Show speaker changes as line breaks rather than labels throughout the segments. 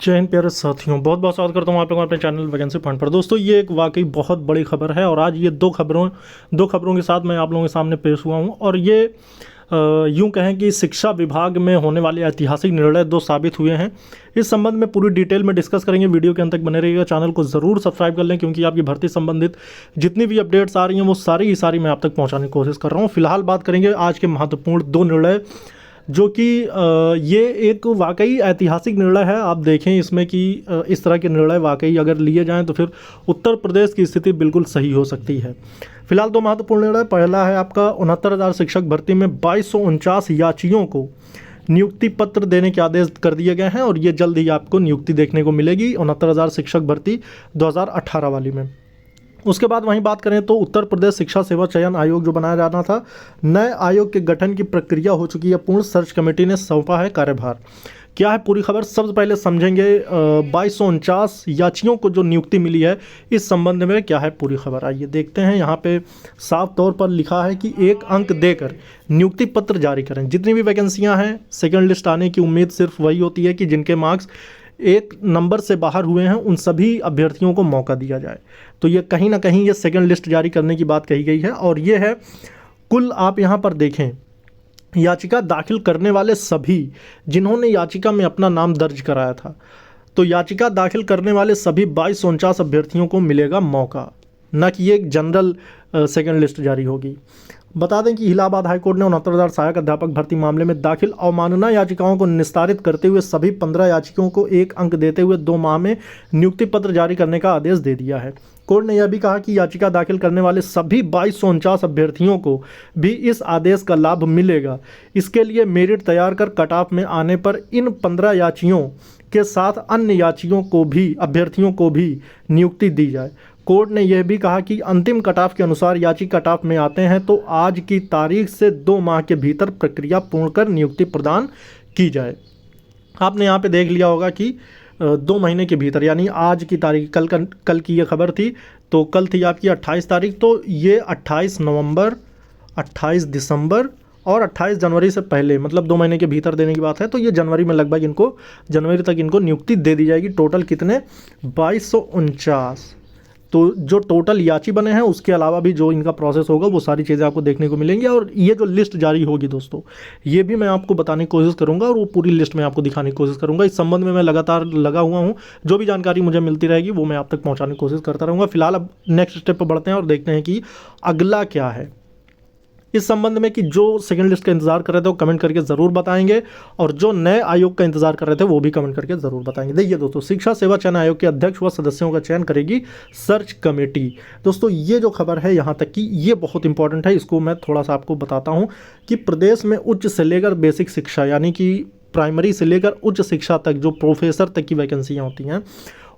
जय हिंद प्यारे साथियों, बहुत बहुत स्वागत करता हूँ आप लोगों अपने चैनल वैकेंसी पॉइंट पर। दोस्तों, ये एक वाकई बहुत बड़ी खबर है और आज ये दो खबरों के साथ मैं आप लोगों के सामने पेश हुआ हूँ। और ये यूँ कहें कि शिक्षा विभाग में होने वाले ऐतिहासिक निर्णय दो साबित हुए हैं। इस संबंध में पूरी डिटेल में डिस्कस करेंगे। वीडियो के अंत तक बने रहिएगा। चैनल को ज़रूर सब्सक्राइब कर लें, क्योंकि आपकी भर्ती संबंधित जितनी भी अपडेट्स आ रही हैं वो सारी मैं आप तक पहुँचाने की कोशिश कर रहा हूँ। फिलहाल बात करेंगे आज के महत्वपूर्ण दो निर्णय, जो कि ये एक वाकई ऐतिहासिक निर्णय है। आप देखें इसमें कि इस तरह के निर्णय वाकई अगर लिए जाएं तो फिर उत्तर प्रदेश की स्थिति बिल्कुल सही हो सकती है। फिलहाल दो महत्वपूर्ण निर्णय। पहला है आपका 69,000 शिक्षक भर्ती में 2249 याचियों को नियुक्ति पत्र देने के आदेश कर दिए गए हैं और ये जल्द ही आपको नियुक्ति देखने को मिलेगी 69,000 शिक्षक भर्ती 2018 वाली में। उसके बाद वहीं बात करें तो उत्तर प्रदेश शिक्षा सेवा चयन आयोग जो बनाया जाना था, नए आयोग के गठन की प्रक्रिया हो चुकी है पूर्ण। सर्च कमेटी ने सौंपा है कार्यभार। क्या है पूरी खबर, सबसे पहले समझेंगे 2249 याचियों को जो नियुक्ति मिली है इस संबंध में क्या है पूरी खबर। आइए देखते हैं। यहाँ पे साफ तौर पर लिखा है कि 1 अंक देकर नियुक्ति पत्र जारी करें। जितनी भी वैकेंसियाँ हैं, सेकेंड लिस्ट आने की उम्मीद सिर्फ वही होती है कि जिनके मार्क्स 1 नंबर से बाहर हुए हैं उन सभी अभ्यर्थियों को मौका दिया जाए। तो ये कहीं ना कहीं ये सेकंड लिस्ट जारी करने की बात कही गई है। और ये है कुल, आप यहाँ पर देखें, याचिका दाखिल करने वाले सभी जिन्होंने याचिका में अपना नाम दर्ज कराया था, तो याचिका दाखिल करने वाले सभी 2249 अभ्यर्थियों को मिलेगा मौका, न कि एक जनरल सेकंड लिस्ट जारी होगी। बता दें कि इलाहाबाद हाईकोर्ट ने 69,000 सहायक अध्यापक भर्ती मामले में दाखिल अवमानना याचिकाओं को निस्तारित करते हुए सभी 15 याचिकाओं को 1 अंक देते हुए 2 माह में नियुक्ति पत्र जारी करने का आदेश दे दिया है। कोर्ट ने यह भी कहा कि याचिका दाखिल करने वाले सभी 2249 अभ्यर्थियों को भी इस आदेश का लाभ मिलेगा। इसके लिए मेरिट तैयार कर कट ऑफ में आने पर इन 15 याचियों के साथ अन्य याचियों को भी, अभ्यर्थियों को भी नियुक्ति दी जाए। कोर्ट ने यह भी कहा कि अंतिम कट ऑफ के अनुसार याची कट ऑफ में आते हैं तो आज की तारीख से 2 माह के भीतर प्रक्रिया पूर्ण कर नियुक्ति प्रदान की जाए। आपने यहाँ पे देख लिया होगा कि 2 महीने के भीतर, यानी आज की तारीख, कल की ये खबर थी, तो कल थी आपकी 28 तारीख, तो ये 28 नवंबर, 28 दिसंबर और 28 जनवरी से पहले, मतलब 2 महीने के भीतर देने की बात है। तो ये जनवरी में लगभग इनको, जनवरी तक इनको नियुक्ति दे दी जाएगी। टोटल कितने, 2249। तो जो टोटल याची बने हैं उसके अलावा भी जो इनका प्रोसेस होगा वो सारी चीज़ें आपको देखने को मिलेंगी। और ये जो लिस्ट जारी होगी दोस्तों, ये भी मैं आपको बताने की कोशिश करूंगा और वो पूरी लिस्ट में आपको दिखाने की कोशिश करूंगा। इस संबंध में मैं लगातार लगा हुआ हूं, जो भी जानकारी मुझे मिलती रहेगी वो मैं आप तक पहुंचाने की कोशिश करता रहूँगा। फिलहाल अब नेक्स्ट स्टेप पर बढ़ते हैं और देखते हैं कि अगला क्या है इस संबंध में। कि जो सेकंड लिस्ट का इंतजार कर रहे थे वो कमेंट करके ज़रूर बताएंगे, और जो नए आयोग का इंतजार कर रहे थे वो भी कमेंट करके ज़रूर बताएंगे। देखिए दोस्तों, शिक्षा सेवा चयन आयोग के अध्यक्ष व सदस्यों का चयन करेगी सर्च कमेटी। दोस्तों, ये जो खबर है यहाँ तक कि ये बहुत इंपॉर्टेंट है, इसको मैं थोड़ा सा आपको बताता हूँ कि प्रदेश में उच्च से लेकर बेसिक शिक्षा, यानी कि प्राइमरी से लेकर उच्च शिक्षा तक जो प्रोफेसर तक की वैकेंसियाँ होती हैं,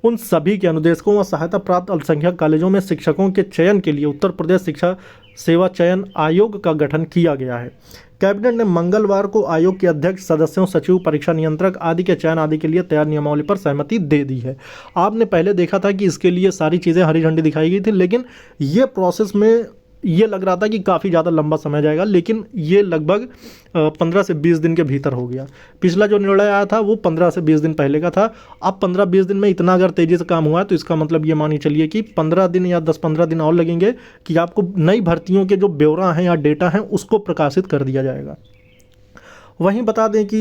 उन सभी के अनुदेशकों व सहायता प्राप्त अल्पसंख्यक कॉलेजों में शिक्षकों के चयन के लिए उत्तर प्रदेश शिक्षा सेवा चयन आयोग का गठन किया गया है। कैबिनेट ने मंगलवार को आयोग के अध्यक्ष, सदस्यों, सचिव, परीक्षा नियंत्रक आदि के चयन आदि के लिए तैयार नियमावली पर सहमति दे दी है। आपने पहले देखा था कि इसके लिए सारी चीज़ें हरी झंडी दिखाई गई थी, लेकिन ये प्रोसेस में ये लग रहा था कि काफ़ी ज़्यादा लंबा समय जाएगा, लेकिन ये लगभग 15 से 20 दिन के भीतर हो गया। पिछला जो निर्णय आया था वो 15 से 20 दिन पहले का था। अब 15-20 दिन में इतना अगर तेज़ी से काम हुआ है तो इसका मतलब ये मानिए चलिए कि 15 दिन या 10-15 दिन और लगेंगे कि आपको नई भर्तियों के जो ब्यौरा हैं या डेटा हैं उसको प्रकाशित कर दिया जाएगा। वहीं बता दें कि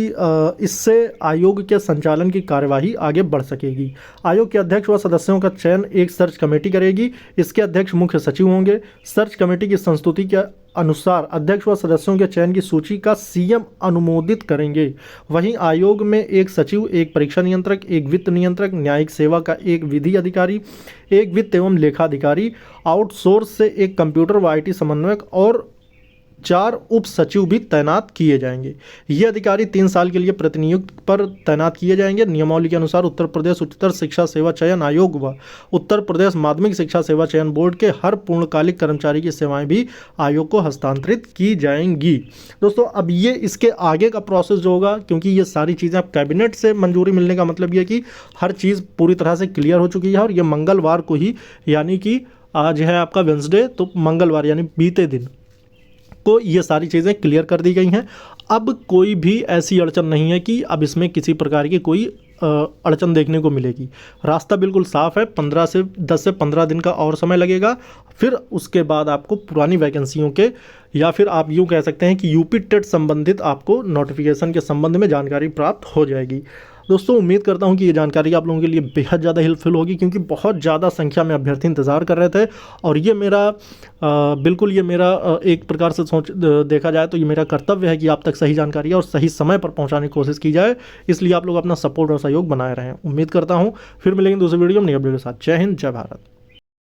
इससे आयोग के संचालन की कार्यवाही आगे बढ़ सकेगी। आयोग के अध्यक्ष व सदस्यों का चयन एक सर्च कमेटी करेगी। इसके अध्यक्ष मुख्य सचिव होंगे। सर्च कमेटी की संस्तुति के अनुसार अध्यक्ष व सदस्यों के चयन की सूची का सीएम अनुमोदित करेंगे। वहीं आयोग में एक सचिव, एक परीक्षा नियंत्रक, एक वित्त नियंत्रक, न्यायिक सेवा का एक विधि अधिकारी, एक वित्त एवं लेखा अधिकारी, आउटसोर्स से एक कंप्यूटर व IT समन्वयक और 4 उप सचिव भी तैनात किए जाएंगे। ये अधिकारी 3 साल के लिए प्रतिनियुक्त पर तैनात किए जाएंगे। नियमावली के अनुसार उत्तर प्रदेश उच्चतर शिक्षा सेवा चयन आयोग व उत्तर प्रदेश माध्यमिक शिक्षा सेवा चयन बोर्ड के हर पूर्णकालिक कर्मचारी की सेवाएं भी आयोग को हस्तांतरित की जाएंगी। दोस्तों, अब ये इसके आगे का प्रोसेस जो होगा, क्योंकि ये सारी चीज़ें अब कैबिनेट से मंजूरी मिलने का मतलब ये कि हर चीज़ पूरी तरह से क्लियर हो चुकी है और ये मंगलवार को ही, यानी कि आज है आपका वेंसडे, तो मंगलवार यानी बीते दिन को ये सारी चीज़ें क्लियर कर दी गई हैं। अब कोई भी ऐसी अड़चन नहीं है कि अब इसमें किसी प्रकार की कोई अड़चन देखने को मिलेगी। रास्ता बिल्कुल साफ़ है, 10 से 15 दिन का और समय लगेगा। फिर उसके बाद आपको पुरानी वैकेंसियों के, या फिर आप यूँ कह सकते हैं कि यूपी टेट संबंधित आपको नोटिफिकेशन के संबंध में जानकारी प्राप्त हो जाएगी। दोस्तों उम्मीद करता हूं कि ये जानकारी आप लोगों के लिए बेहद ज़्यादा हेल्पफुल होगी, क्योंकि बहुत ज़्यादा संख्या में अभ्यर्थी इंतज़ार कर रहे थे। और ये मेरा बिल्कुल ये मेरा एक प्रकार से देखा जाए तो ये मेरा कर्तव्य है कि आप तक सही जानकारी और सही समय पर पहुंचाने की कोशिश की जाए। इसलिए आप लोग अपना सपोर्ट और सहयोग बनाए रहें। उम्मीद करता हूँ फिर मिलेंगे दूसरे वीडियो में नई अपडेट के साथ। जय हिंद, जय भारत।